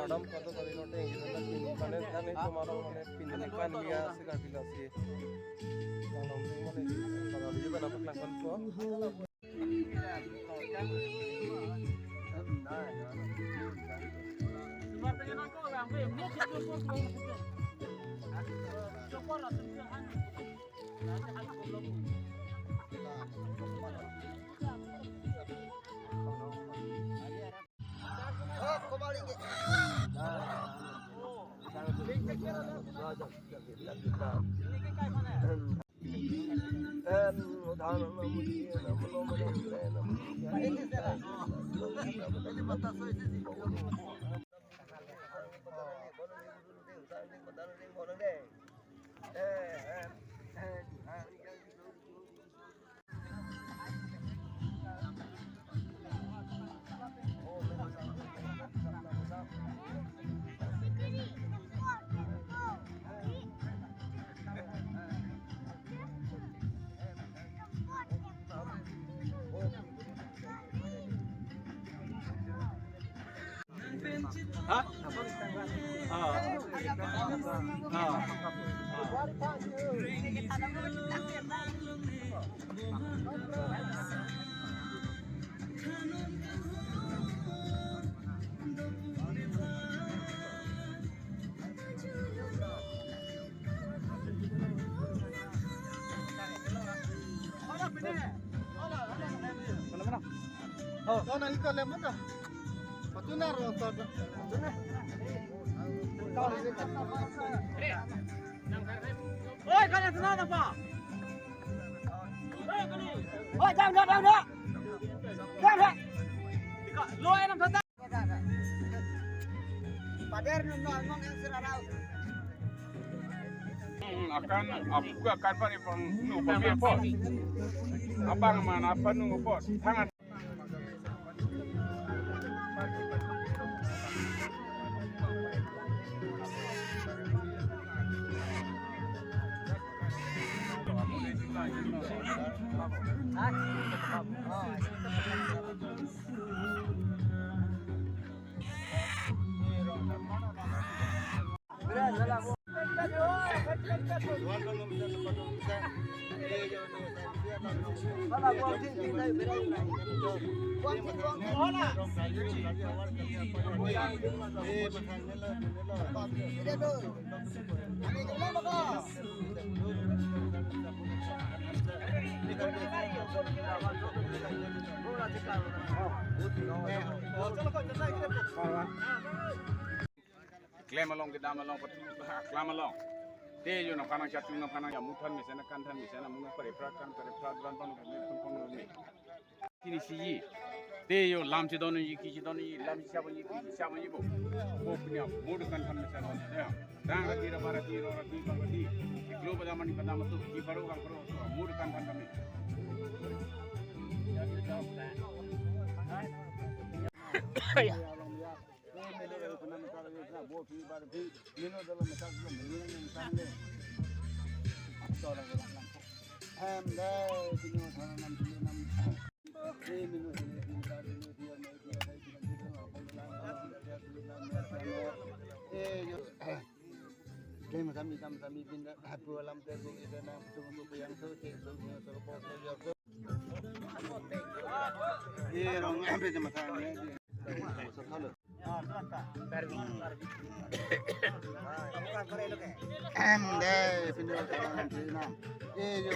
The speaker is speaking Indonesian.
Adam kata tadi note yang gitu kan pinjaman kan itu malah mana pinjaman dia sih kan bilang sih kalau mana kalau dia kan apa kelakuan kok Hah? Oh, kau nak ikut lemah dah. Patunar rotor. Oi, kalian tenang apa? Oi, kalian. Oi, jangan. Jangan. Lo yang datang. Pader ngomong yang serarau. Akan aku akan pani pang nu pos. Abang mana apa nu pos? Tangan klaim along kita malong klaim along te yo no kana chatu no kana ya mutan mi sana kan tan mi sana mun pare prakan ban ni kini si te yo lam chi don yi ki chi don yi lam chi sa ban yi bo punya mod kan tan mi sana ya dang ra tira bara tiro ra ti ba ti iklo ba mani pada matu ki baru kan pro mod kan tan mi ya kami pindah aku alam terbung itu nang tunggu yang suci tunggu terpos yo ये रंग पे जमा था ये सब था लो परवी हम का करे लोग एंड फिर ना ये जो